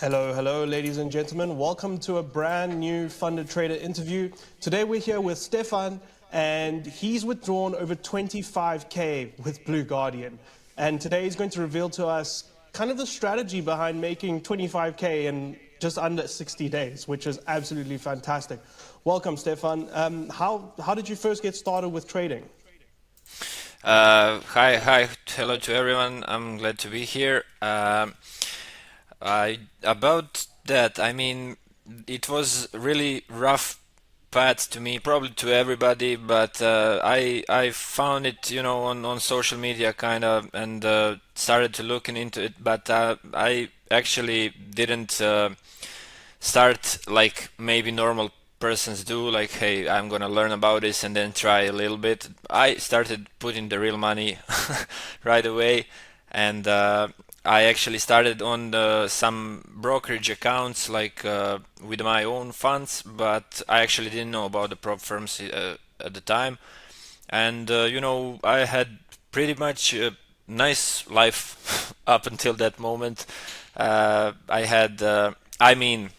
Hello, hello, ladies and gentlemen. Welcome to a brand new Funded Trader interview. Today we're here with Stefan, and he's withdrawn over 25K with Blue Guardian. And today he's going to reveal to us kind of the strategy behind making 25K in just under 60 days, which is absolutely fantastic. Welcome, Stefan. How did you first get started with trading? Hi, hello to everyone. I'm glad to be here. About that, I mean, it was really rough path to me, probably to everybody, but I found it, on social media kind of, and started to looking into it. But I actually didn't start like maybe normal persons do, like, hey, I'm gonna learn about this and then try a little bit. I started putting the real money right away, and I actually started on some brokerage accounts, like with my own funds, but I actually didn't know about the prop firms at the time. And I had pretty much a nice life up until that moment. I had, I mean,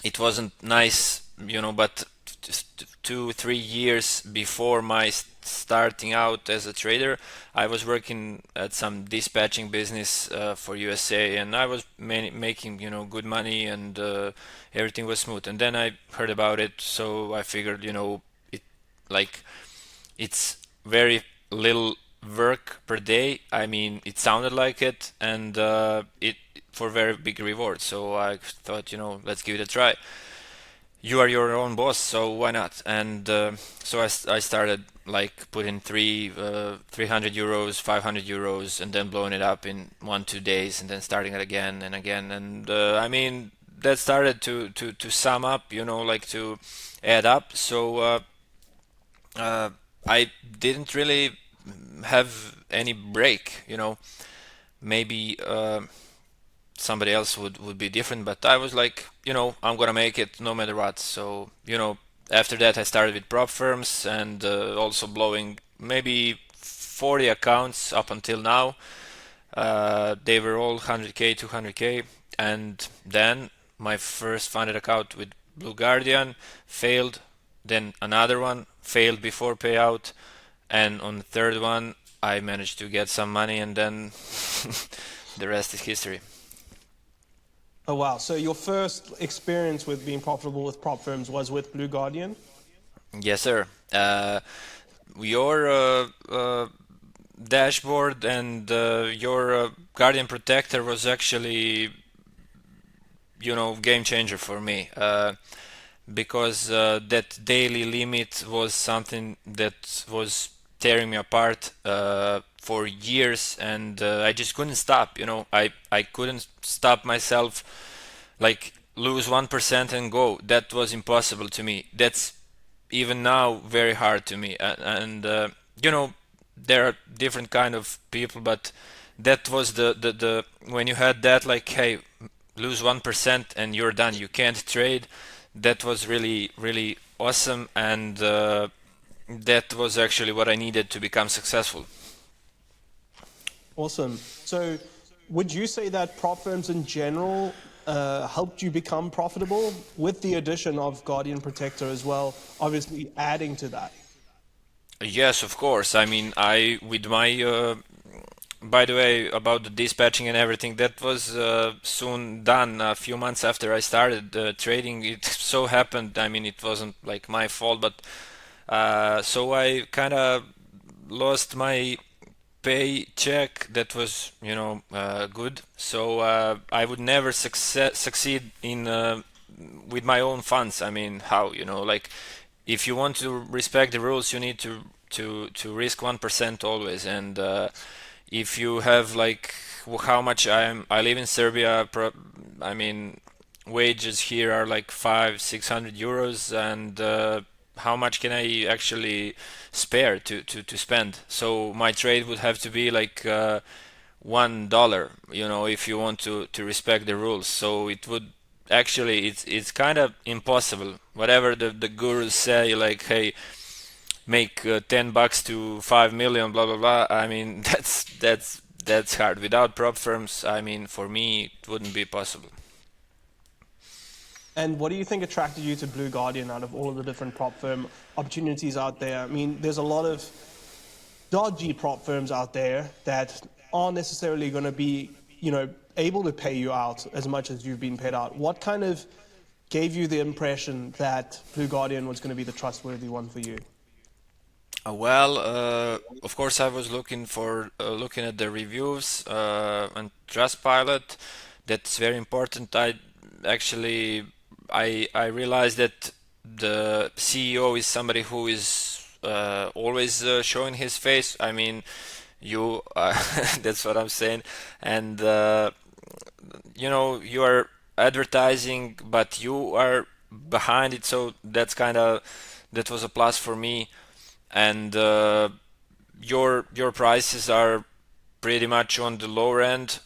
it wasn't nice, but just 2 3 years before my starting out as a trader, I was working at some dispatching business for USA, and I was making good money, and everything was smooth. And then I heard about it, so I figured, it like it's very little work per day. I mean, it sounded like it, and it for very big reward. So I thought, let's give it a try. You are your own boss, so why not? And I started like putting 300 euros, 500 euros, and then blowing it up in 1 2 days, and then starting it again and again. And I mean, that started to sum up, like to add up. So I didn't really have any break, maybe somebody else would be different, but I was like, I'm gonna make it no matter what. So after that I started with prop firms, and also blowing maybe 40 accounts up until now. They were all 100k, 200k, and then my first funded account with Blue Guardian failed, then another one failed before payout, and on the third one I managed to get some money, and then the rest is history. Oh, wow. So your first experience with being profitable with prop firms was with Blue Guardian? Yes, sir. Your dashboard and your Guardian Protector was actually, game changer for me. Because that daily limit was something that was tearing me apart for years, and I just couldn't stop. I couldn't stop myself, like lose 1% and go. That was impossible to me. That's even now very hard to me. And there are different kind of people, but that was the when you had that, like, hey, lose 1% and you're done, you can't trade. That was really really awesome, and that was actually what I needed to become successful. Awesome. So, would you say that prop firms in general helped you become profitable with the addition of Guardian Protector as well, obviously adding to that? Yes, of course. I mean, I with my by the way, about the dispatching and everything, that was soon done. A few months after I started trading, it so happened. I mean, it wasn't like my fault, but so I kind of lost my paycheck. That was, good. So I would never succeed in with my own funds. I mean, how, like, if you want to respect the rules, you need to risk 1% always. And if you have like how much I live in Serbia, I mean, wages here are like 500 600 euros, and how much can I actually spare to spend? So my trade would have to be like $1, if you want to respect the rules. So it would actually, it's kind of impossible. Whatever the gurus say, like, hey, make $10 to 5 million, blah blah blah. I mean, that's hard. Without prop firms, I mean, for me, it wouldn't be possible. And what do you think attracted you to Blue Guardian out of all of the different prop firm opportunities out there? I mean, there's a lot of dodgy prop firms out there that aren't necessarily going to be, able to pay you out as much as you've been paid out. What kind of gave you the impression that Blue Guardian was going to be the trustworthy one for you? Of course, I was looking at the reviews on Trustpilot. That's very important. Actually I realized that the CEO is somebody who is always showing his face. I mean, you that's what I'm saying, and you are advertising, but you are behind it. So that was a plus for me, and your prices are pretty much on the lower end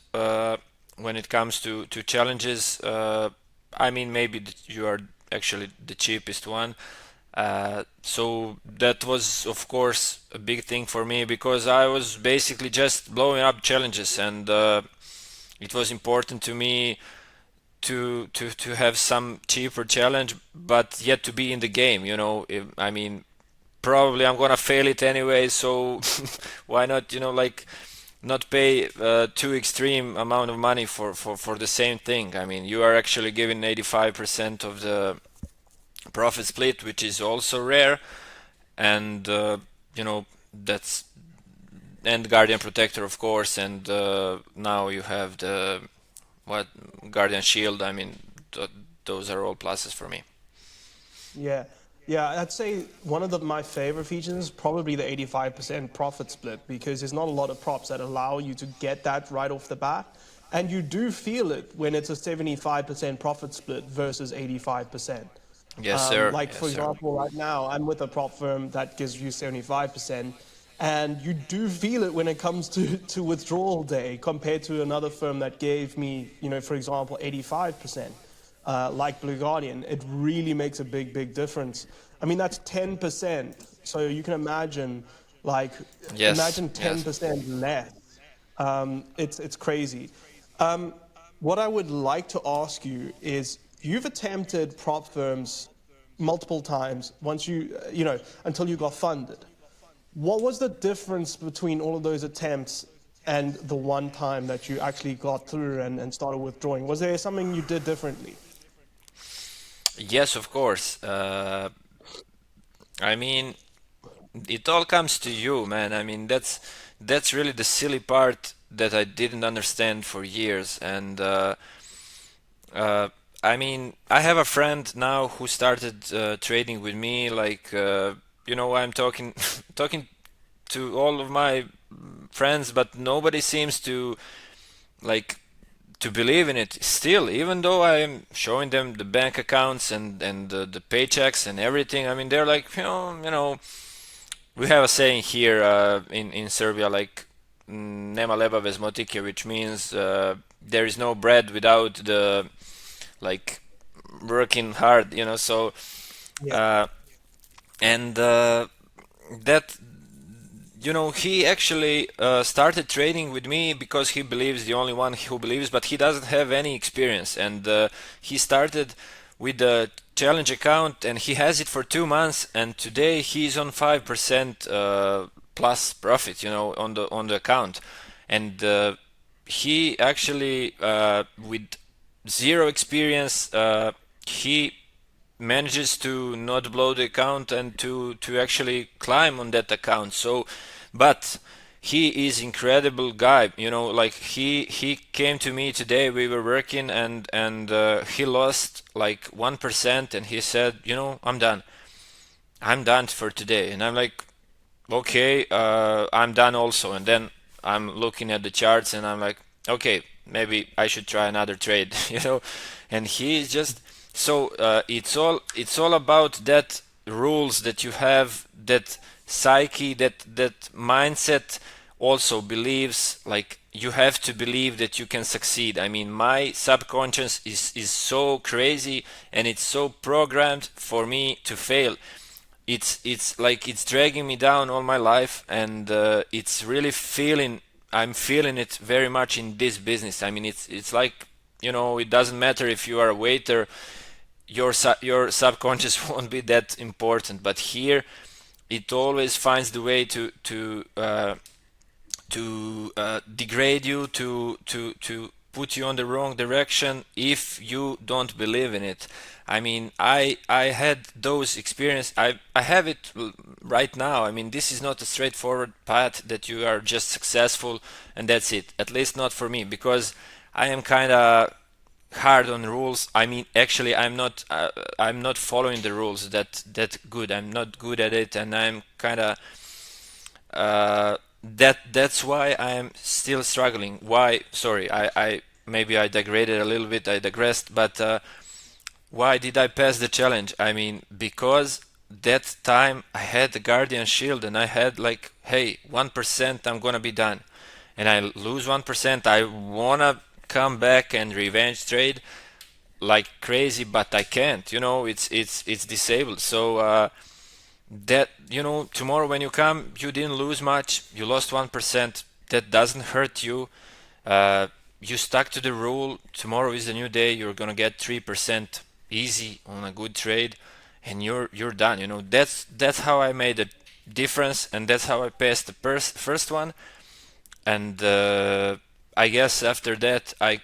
when it comes to challenges. I mean, maybe you are actually the cheapest one. So that was, of course, a big thing for me because I was basically just blowing up challenges, and it was important to me to have some cheaper challenge, but yet to be in the game. I mean, probably I'm gonna fail it anyway, so why not, like not pay too extreme amount of money for the same thing. I mean, you are actually giving 85% of the profit split, which is also rare, and that's and Guardian Protector, of course, and now you have the what Guardian Shield. I mean, those are all pluses for me. Yeah. Yeah, I'd say one of my favorite features is probably the 85% profit split because there's not a lot of props that allow you to get that right off the bat. And you do feel it when it's a 75% profit split versus 85%. Yes, sir. Like, Yes, for sir. example, right now, I'm with a prop firm that gives you 75%, and you do feel it when it comes to withdrawal day compared to another firm that gave me, for example, 85%, like Blue Guardian. It really makes a big, big difference. I mean, that's 10%. So you can imagine, like, Yes, imagine yes. 10% less. It's crazy. What I would like to ask you is, you've attempted prop firms multiple times once until you got funded. What was the difference between all of those attempts and the one time that you actually got through and started withdrawing? Was there something you did differently? Yes, of course. I mean, it all comes to you, man. I mean, that's really the silly part that I didn't understand for years. And uh, I mean, I have a friend now who started trading with me. Like, I'm talking talking to all of my friends, but nobody seems to like to believe in it still, even though I'm showing them the bank accounts and the paychecks and everything. I mean, they're like, we have a saying here in Serbia, like nema leba bez motike, which means there is no bread without the like working hard, So Yeah. uh, and that he actually started trading with me because he believes, the only one who believes, but he doesn't have any experience. And he started with the challenge account, and he has it for 2 months. And today he's on 5% plus profit, on the account. And he actually, with zero experience, he manages to not blow the account and to actually climb on that account. So, but he is incredible guy. Like he came to me today. We were working, and he lost like 1%, and he said, I'm done. I'm done for today. And I'm like, okay, I'm done also. And then I'm looking at the charts, and I'm like, okay, maybe I should try another trade, And he's just so it's all about that rules that you have, that psyche, that mindset. Also believes, like, you have to believe that you can succeed. I mean, my subconscious is so crazy, and it's so programmed for me to fail. It's like it's dragging me down all my life, and it's really I'm feeling it very much in this business. I mean, it's like, it doesn't matter if you are a waiter. your subconscious won't be that important. But here, it always finds the way to degrade you, to put you on the wrong direction if you don't believe in it. I mean, I had those experience. I have it right now. I mean, this is not a straightforward path that you are just successful and that's it. At least not for me, because I am kind of hard on rules. I mean, actually, I'm not following the rules that good. I'm not good at it, and I'm kind of that's why I'm still struggling. Why? Sorry, I maybe I degraded a little bit. I digressed, but why did I pass the challenge? I mean, because that time I had the Guardian Shield and I had like, hey, 1%, I'm gonna be done, and I lose 1%. I wanna come back and revenge trade like crazy, but I can't. It's disabled. So. That tomorrow when you come, you didn't lose much, you lost 1%. That doesn't hurt you. You stuck to the rule. Tomorrow is a new day. You're gonna get 3% easy on a good trade, and you're done. That's how I made a difference, and that's how I passed the first one. And I guess after that, I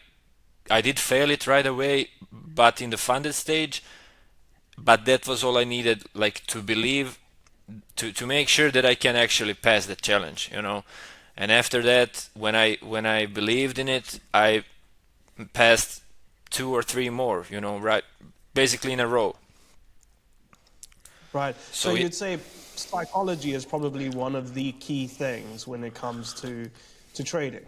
did fail it right away, but in the funded stage. But that was all I needed, like, to believe, to make sure that I can actually pass the challenge. And after that, when I believed in it, I passed two or three more, right, basically in a row. Right. So So you'd say psychology is probably one of the key things when it comes to trading.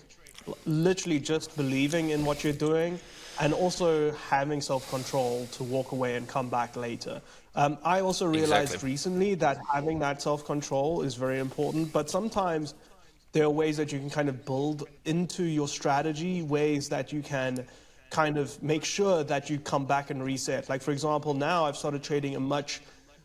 Literally just believing in what you're doing and also having self-control to walk away and come back later. I also exactly. realized recently that having that self-control is very important, but sometimes there are ways that you can kind of build into your strategy, ways that you can kind of make sure that you come back and reset. Like, for example, now I've started trading a much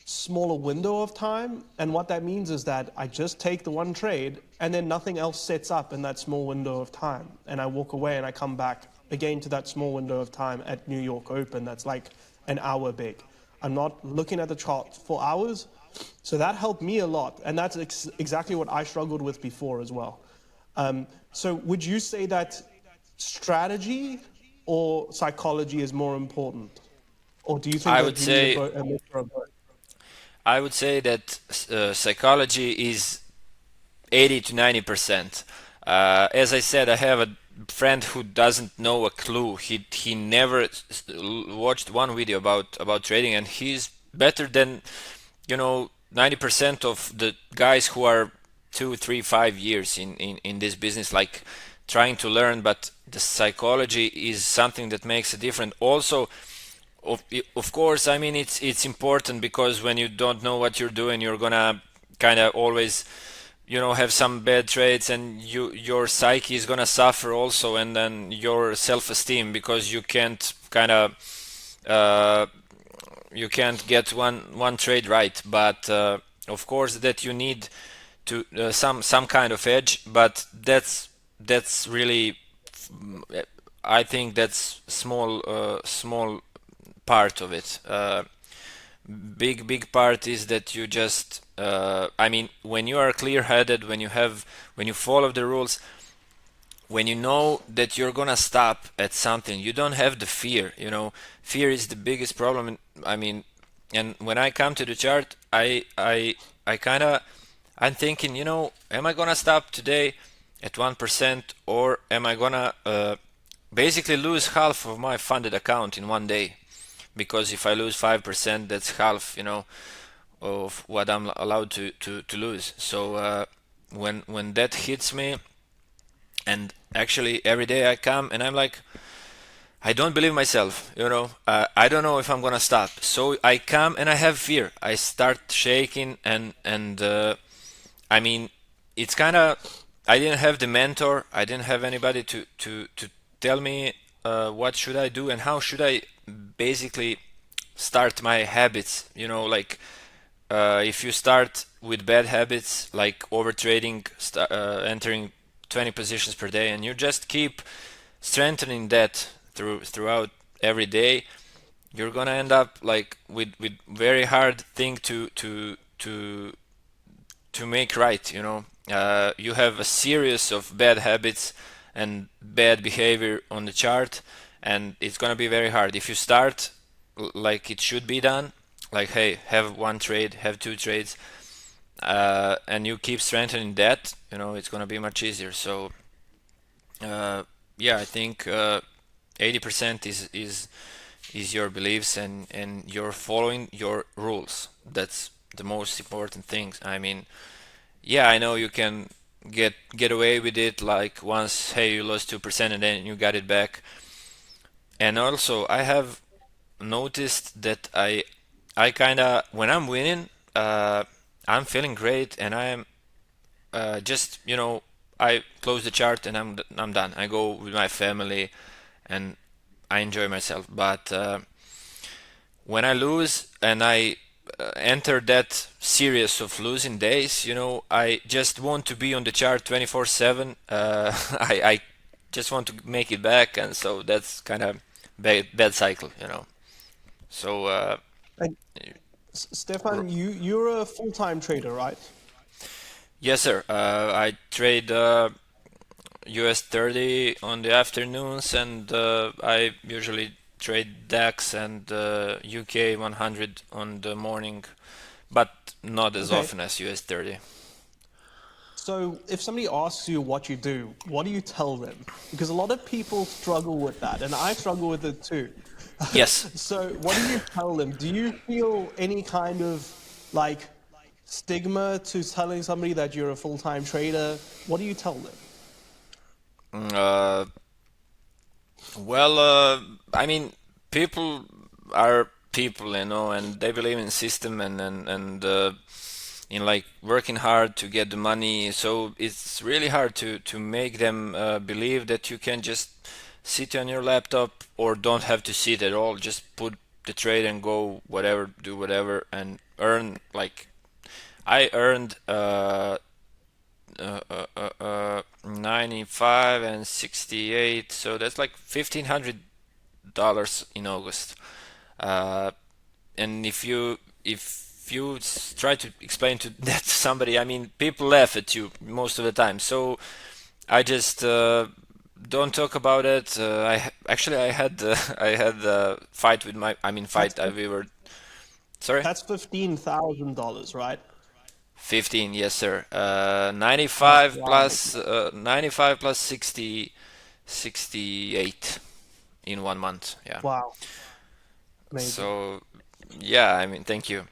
smaller window of time. And what that means is that I just take the one trade and then nothing else sets up in that small window of time. And I walk away and I come back again to that small window of time at New York Open that's like an hour big. I'm not looking at the chart for hours. So that helped me a lot. And that's exactly what I struggled with before as well. So would you say that strategy or psychology is more important? Or do you think I that would you need say a mixture of both? I would say that psychology is 80 to 90%. As I said, I have a friend who doesn't know a clue. He never watched one video about trading, and he's better than 90% of the guys who are 2, 3, 5 years in this business, like trying to learn. But the psychology is something that makes a difference. Also, of course, I mean, it's important, because when you don't know what you're doing, you're gonna kind of always have some bad trades, and your psyche is gonna suffer also, and then your self-esteem, because uh, you can't get one trade right. But of course that you need to some kind of edge, but that's really, I think that's small part of it. Big part is that you just I mean, when you are clear-headed, when you follow the rules, when you know that you're gonna stop at something, you don't have the fear. Fear is the biggest problem. I mean, and when I come to the chart, I kind of, I'm thinking, am I gonna stop today at 1%, or am I gonna basically lose half of my funded account in one day? Because if I lose 5%, that's half, of what I'm allowed to lose. So when that hits me, and actually every day I come and I'm like, I don't believe myself. I don't know if I'm gonna stop. So I come and I have fear. I start shaking, and I mean, it's kind of, I didn't have the mentor. I didn't have anybody to tell me what should I do and how should I basically start my habits. Like, if you start with bad habits like over trading, entering 20 positions per day, and you just keep strengthening that throughout every day, you're gonna end up like with very hard thing to make right, you know. You have a series of bad habits and bad behavior on the chart, and it's gonna be very hard if you start like it should be done, like hey, have one trade, have two trades, and you keep strengthening that, you know, it's gonna be much easier. So yeah, I think 80% is your beliefs and you're following your rules. That's the most important thing. I mean, yeah, I know you can get away with it like once, hey, you lost 2% and then you got it back. And also, I have noticed that I kind of when I'm winning, I'm feeling great and I'm just, you know, I close the chart and I'm done. I go with my family and I enjoy myself. But when I lose and I enter that series of losing days, you know, I just want to be on the chart 24/7. I just want to make it back, and so that's kind of bad cycle, you know. So And Stefan, you're a full-time trader, right? yes, sir. I trade US 30 on the afternoons, and I usually trade DAX and UK 100 on the morning, but not as Okay. often as US 30. So if somebody asks you what you do, what do you tell them? Because a lot of people struggle with that, and I struggle with it too. Yes. So what do you tell them? Do you feel any kind of like stigma to telling somebody that you're a full-time trader? What do you tell them? Uh, well, I mean, people are people, you know, and they believe in system and in like working hard to get the money. So it's really hard to make them believe that you can just sit on your laptop or don't have to sit at all. Just put the trade and go whatever, do whatever, and earn like I earned 95 and 68, so that's like $1,500 in August. Uh, and if you try to explain to that to somebody, I mean, people laugh at you most of the time. So I just don't talk about it. Actually I had I had a fight with my I mean That's fight. We were sorry. that's $15,000, right? 15, yes, sir. That's 95 wild. plus 95 plus 60, 68 in 1 month. Yeah. Wow, amazing. So, yeah, I mean, thank you.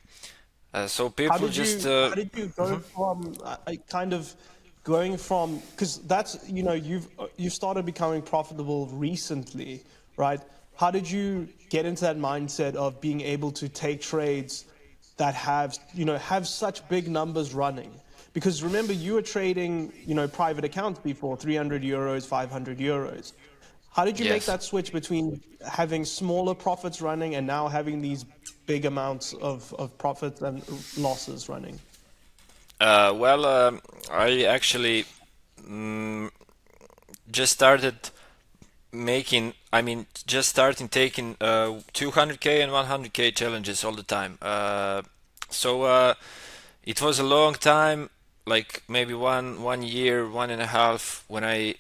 So people just How did you go from kind of going from, because that's, you've started becoming profitable recently, right? How did you get into that mindset of being able to take trades that have such big numbers running? Because remember, you were trading, private accounts before, 300 euros, 500 euros. How did you make yes. that switch between having smaller profits running and now having these big amounts of profits and losses running? Well, I actually mm, just started just starting taking 200k and 100k challenges all the time. So it was a long time, like maybe one year, 1.5, when I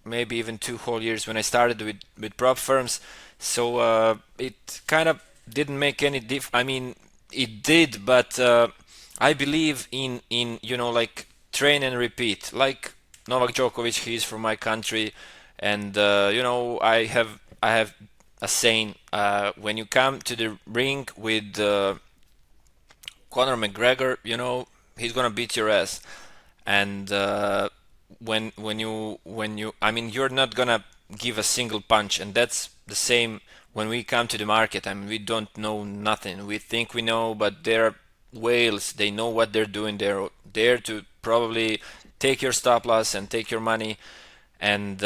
maybe even 2 whole years when I started with prop firms. So it kind of didn't make any I mean, it did, but I believe in like train and repeat. Like Novak Djokovic, he's from my country, and I have a saying: when you come to the ring with Conor McGregor, he's gonna beat your ass. And when you I mean, you're not gonna give a single punch, and that's the same when we come to the market. I mean, we don't know nothing. We think we know, but they're whales. They know what they're doing. They're there to probably take your stop loss and take your money. And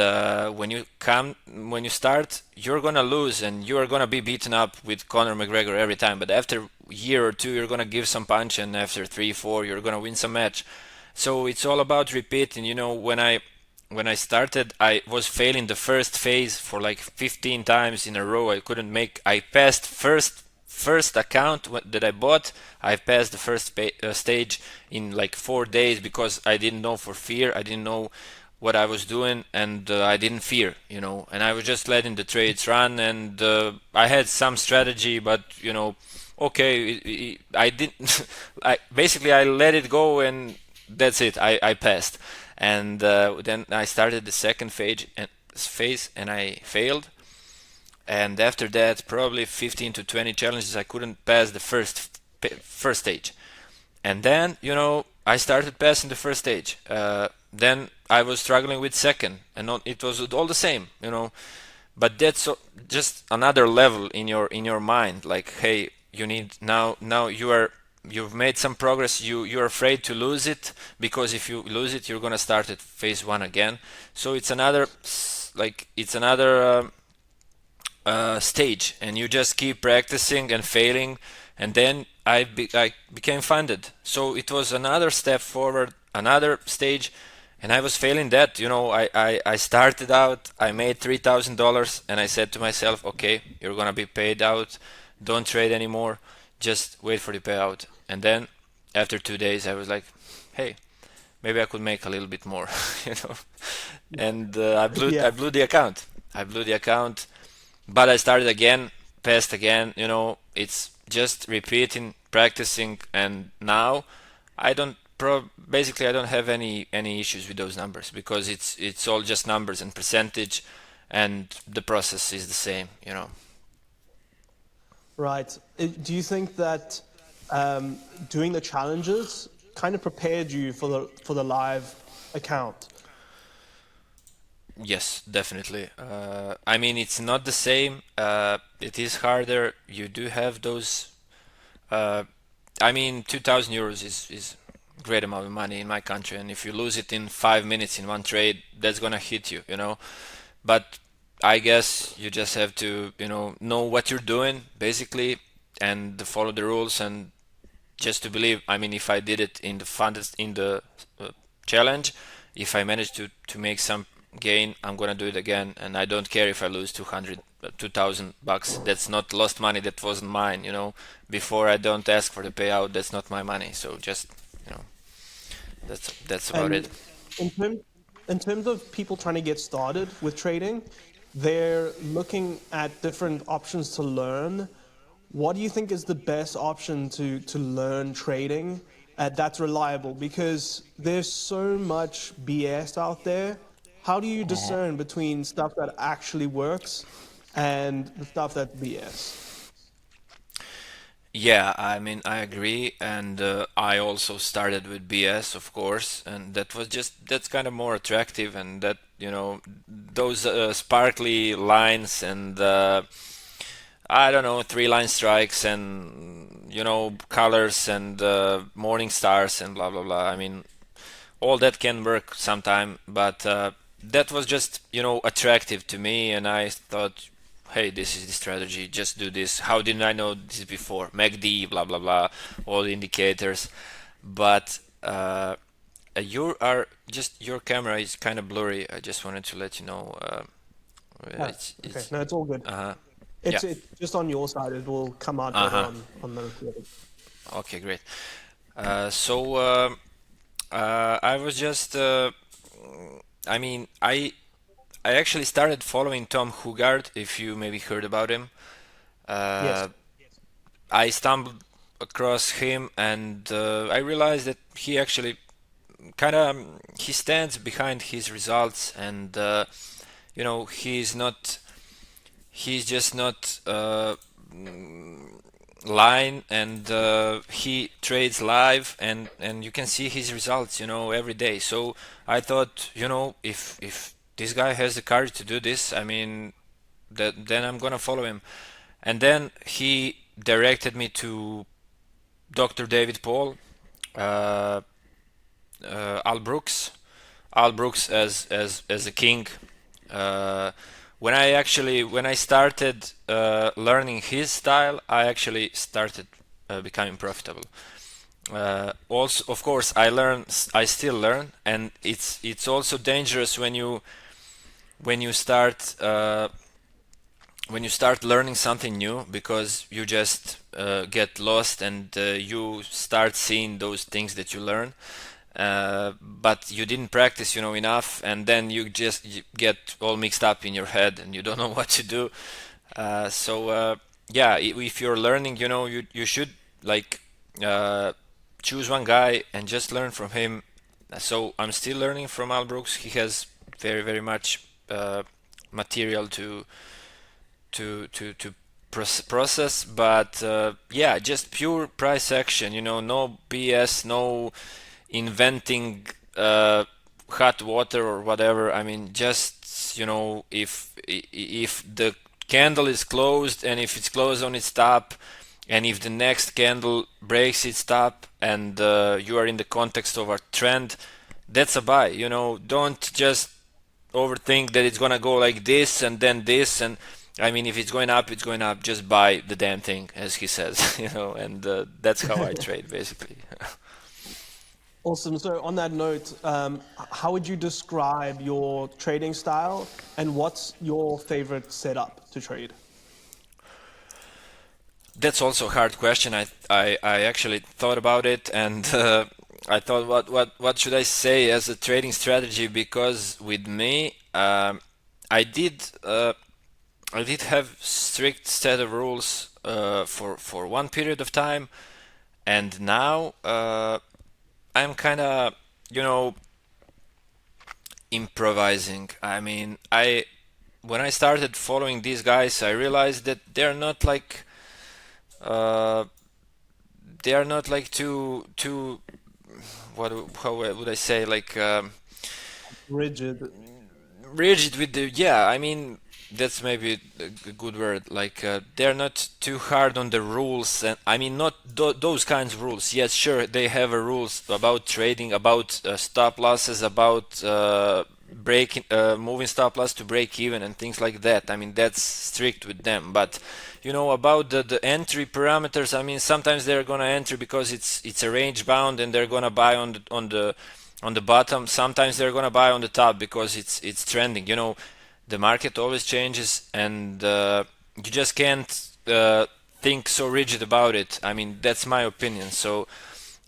when you start, you're gonna lose, and you're gonna be beaten up with Conor McGregor every time. But after a year or two, you're gonna give some punch, and after three, four, you're gonna win some match. So it's all about repeating. When I when I started, I was failing the first phase for like 15 times in a row. I couldn't make. I passed first account that I bought. I passed the first stage in like 4 days because I didn't know for fear. I didn't know what I was doing, and I didn't fear, and I was just letting the trades run, and I had some strategy, but okay, I didn't. I basically I let it go, and that's it. I passed, and then I started the second phase, and I failed. And after that, probably 15 to 20 challenges, I couldn't pass the first stage. And then, I started passing the first stage. Then I was struggling with second, and it was all the same, But that's just another level in your mind. Like, hey, you need now you've made some progress. You're afraid to lose it, because if you lose it, you're gonna start at phase one again. So it's another stage, and you just keep practicing and failing, and then I became funded. So it was another step forward, another stage, and I was failing that. I started out, I made $3,000, and I said to myself, okay, you're gonna be paid out. Don't trade anymore. Just wait for the payout. And then after 2 days, I was like, hey, maybe I could make a little bit more, you know. And I blew Yeah. I blew the account. I blew the account, but I started again, passed again. It's just repeating, practicing, and now I don't basically I don't have any issues with those numbers, because it's all just numbers and percentage, and the process is the same. Right. Do you think that doing the challenges kind of prepared you for the live account? Yes, definitely. I mean, it's not the same. It is harder. You do have those. Uh, I mean, 2,000 euros is great amount of money in my country, and if you lose it in 5 minutes in one trade, that's gonna hit you. But I guess you just have to, know what you're doing basically, and follow the rules, and just to believe. I mean, if I did it in the funded in the challenge, if I manage to make some gain, I'm gonna do it again, and I don't care if I lose 2,000 bucks. That's not lost money. That wasn't mine. Before, I don't ask for the payout. That's not my money. So just, you know, that's about it. And in terms in terms of people trying to get started with trading, they're looking at different options to learn. What do you think is the best option to learn trading that's reliable? Because there's so much BS out there. How do you discern between stuff that actually works and the stuff that's BS? Yeah, I mean, I agree, and I also started with BS, of course, and that's kind of more attractive, and that, those sparkly lines, and I don't know, three line strikes, and colors, and morning stars, and blah blah blah. I mean, all that can work sometime, but that was just attractive to me, and I thought, hey, this is the strategy. Just do this. How didn't I know this before? MACD, blah blah blah, all the indicators. But your camera is kind of blurry. I just wanted to let you know. Ah, okay. It's No, it's all good. yeah. It's just on your side. It will come out Uh better huh. on the recording. Okay, great. So I was just. I mean, I actually started following Tom Hugard, if you maybe heard about him. Uh, Yes. I stumbled across him, and I realized that he actually kind of he stands behind his results, and he's just not line, and he trades live, and you can see his results every day. So I thought, if this guy has the courage to do this, I mean, then I'm gonna follow him. And then he directed me to Dr. David Paul, uh, Al Brooks, as a king. Uh, when I started learning his style, I actually started becoming profitable. Also, of course, I still learn, and it's also dangerous when you start when you start learning something new, because you just get lost, and you start seeing those things that you learn, but you didn't practice, enough, and then you get all mixed up in your head, and you don't know what to do. Yeah, if you're learning, you should like uh, choose one guy and just learn from him. So I'm still learning from Al Brooks. He has very, very much material to process, but yeah, just pure price action. No BS, no inventing hot water or whatever. I mean, just if the candle is closed, and if it's closed on its top, and if the next candle breaks its top, and you are in the context of a trend, that's a buy. Don't just overthink that it's gonna go like this and then this. And I mean, if it's going up, it's going up. Just buy the damn thing, as he says. And that's how I trade, basically. Awesome. So on that note, how would you describe your trading style, and what's your favorite setup to trade? That's also a hard question. I actually thought about it, and I thought, what should I say as a trading strategy? Because with me, I did uh, I did have strict set of rules for one period of time, and now I'm kind of, you know improvising. I mean, I when I started following these guys, I realized that uh, they are not like too what how would I say, like Rigid. rigid with the, yeah, I mean, that's maybe a good word, like they're not too hard on the rules. And I mean, not those kinds of rules. Yes, sure, they have rules about trading, about stop losses, about breaking moving stop loss to break even and things like that. I mean, that's strict with them. But about the entry parameters, I mean, sometimes they're gonna enter because it's a range bound, and they're gonna buy on the bottom. Sometimes they're gonna buy on the top because it's trending. The market always changes, and you just can't think so rigid about it. I mean, that's my opinion. So,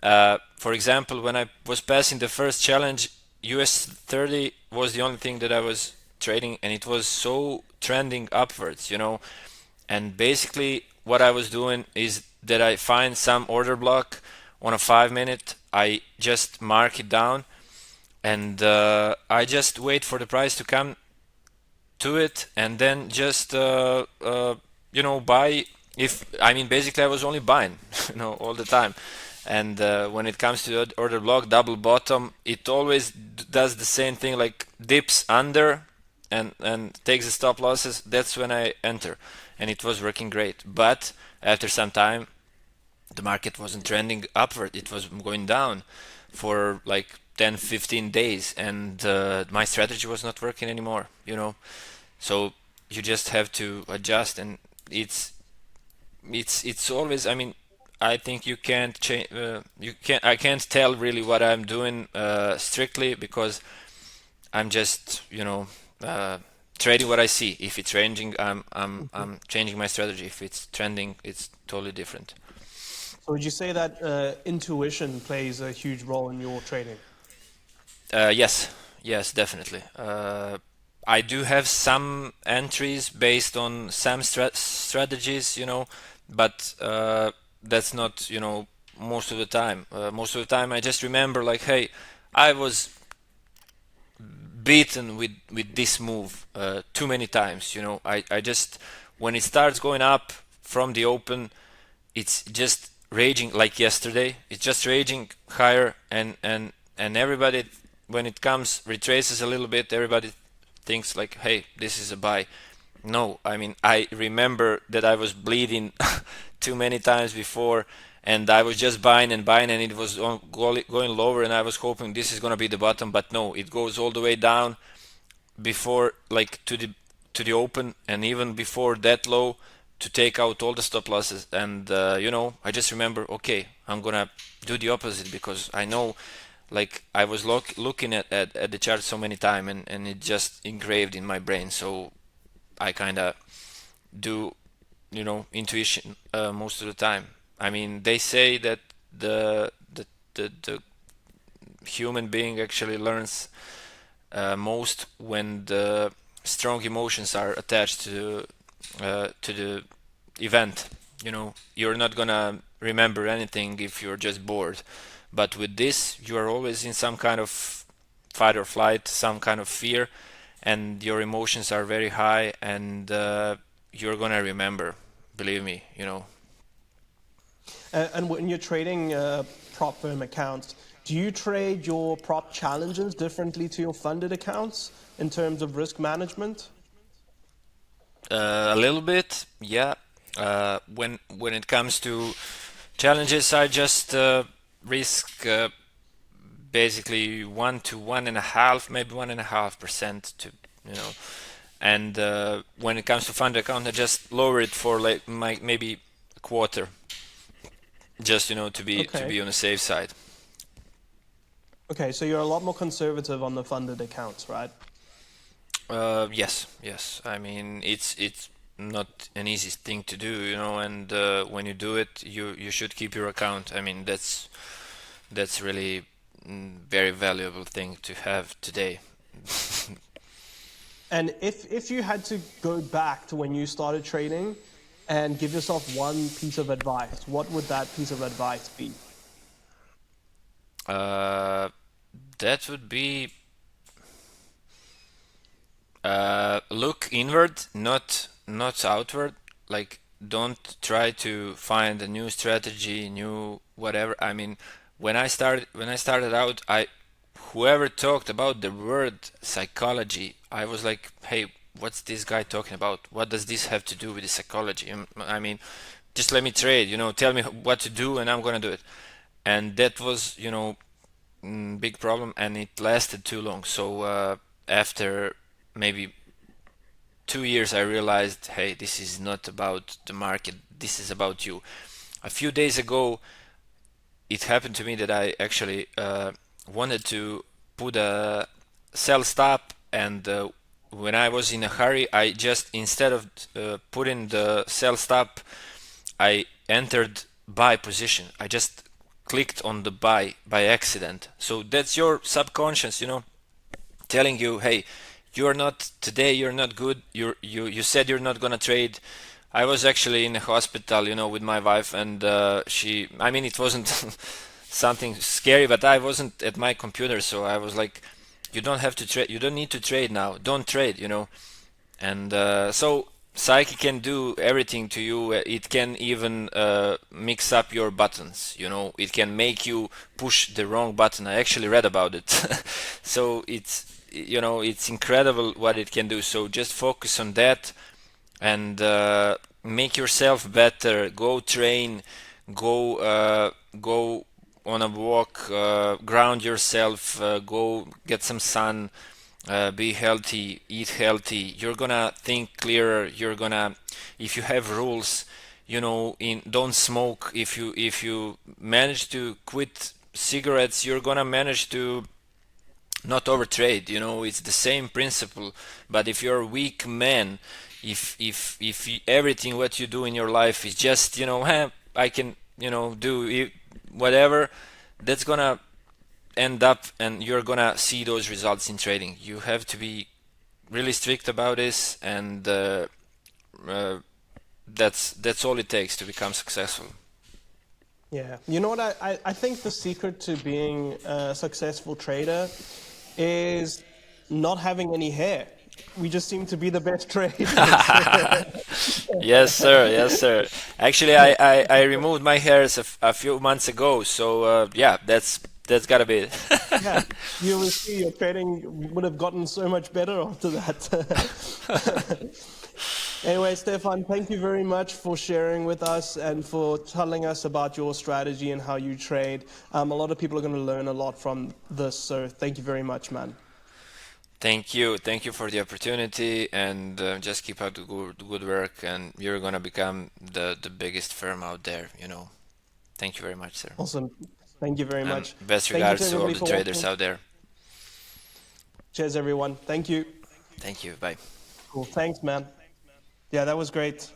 for example, when I was passing the first challenge, US 30 was the only thing that I was trading, and it was so trending upwards. And basically, what I was doing is that I find some order block on a 5 minute, I just mark it down, and I just wait for the price to come to it, and then just buy. If I mean, basically, I was only buying, all the time. And when it comes to the order block, double bottom, it always does the same thing, like dips under and takes the stop losses. That's when I enter, and it was working great. But after some time, the market wasn't trending upward, it was going down for like 10 15 days, and my strategy was not working anymore. So you just have to adjust, and it's always, I mean, I think you can't change, I can't tell really what I'm doing strictly, because I'm just trading what I see. If it's ranging, I'm changing my strategy. If it's trending, it's totally different. So would you say that intuition plays a huge role in your trading? Yes, yes, definitely. I do have some entries based on some strategies, but that's not, most of the time. Most of the time, I just remember, like, hey, I was beaten with this move too many times. I just, when it starts going up from the open, it's just raging like yesterday. It's just raging higher, and everybody, when it comes retraces a little bit, everybody thinks like, hey, this is a buy. No, I mean, I remember that I was bleeding too many times before, and I was just buying and buying, and it was going lower, and I was hoping this is gonna be the bottom, but no, it goes all the way down before, like, to the open, and even before that low, to take out all the stop losses, and I just remember, okay, I'm gonna do the opposite, because I know, like, I was looking at the chart so many times, and it just engraved in my brain. So I kind of do, intuition most of the time. I mean, they say that the human being actually learns most when the strong emotions are attached to the event. You're not gonna remember anything if you're just bored. But with this, you are always in some kind of fight or flight, some kind of fear, and your emotions are very high, and you're gonna remember. Believe me. And when you're trading prop firm accounts, do you trade your prop challenges differently to your funded accounts in terms of risk management? A little bit, yeah. When it comes to challenges, I just risk basically 1 to 1.5, maybe 1.5% to you know. And when it comes to fund account, I just lower it for like maybe a quarter, just to Okay. be on the safe side. Okay, so you're a lot more conservative on the funded accounts, right? Yes, yes. I mean, it's not an easy thing to do, and when you do it, you should keep your account. I mean, that's really very valuable thing to have today. And if you had to go back to when you started trading and give yourself one piece of advice, what would that piece of advice be? Uh, that would be look inward, not outward. Like, don't try to find a new strategy, new whatever. I mean, when I started out, I whoever talked about the word psychology, I was like, hey, what's this guy talking about? What does this have to do with the psychology? I mean, just let me trade. Tell me what to do, and I'm gonna do it. And that was, big problem, and it lasted too long. So after maybe 2 years, I realized, hey, this is not about the market. This is about you. A few days ago, it happened to me that I actually wanted to put a sell stop, and when I was in a hurry, I just, instead of putting the sell stop, I entered buy position. I just clicked on the buy by accident. So that's your subconscious, telling you, hey, you're not today, you're not good. You said you're not gonna trade. I was actually in the hospital, with my wife, and I mean, it wasn't something scary, but I wasn't at my computer, so I was like, you don't have to trade, you don't need to trade now, don't trade. And so Psyche can do everything to you. It can even mix up your buttons. It can make you push the wrong button. I actually read about it. So it's incredible what it can do. So just focus on that, and make yourself better. Go train, go on a walk, ground yourself, go get some sun, be healthy, eat healthy. You're gonna think clearer. You're gonna, if you have rules, don't smoke. If you manage to quit cigarettes, you're gonna manage to not overtrade. It's the same principle. But if you're a weak man, if everything what you do in your life is just, I can, do whatever, that's gonna end up, and you're gonna see those results in trading. You have to be really strict about this, and uh, that's all it takes to become successful. Yeah. You know what? I think the secret to being a successful trader is not having any hair. We just seem to be the best traders. Yes, sir. Yes, sir. Actually, I removed my hairs a few months ago, so yeah, that's gotta be it. Yeah, you will see your trading would have gotten so much better after that. Anyway, Stefan, thank you very much for sharing with us and for telling us about your strategy and how you trade. A lot of people are going to learn a lot from this, so thank you very much, man. Thank you for the opportunity, and just keep up the good work, and you're gonna become the biggest firm out there, you know. Thank you very much, sir. Awesome. Thank you very And much. best Thank you to regards to all everybody the for traders watching. out there. Cheers, everyone. Thank you. Thank you. Bye. Cool. Thanks, man. Yeah, that was great.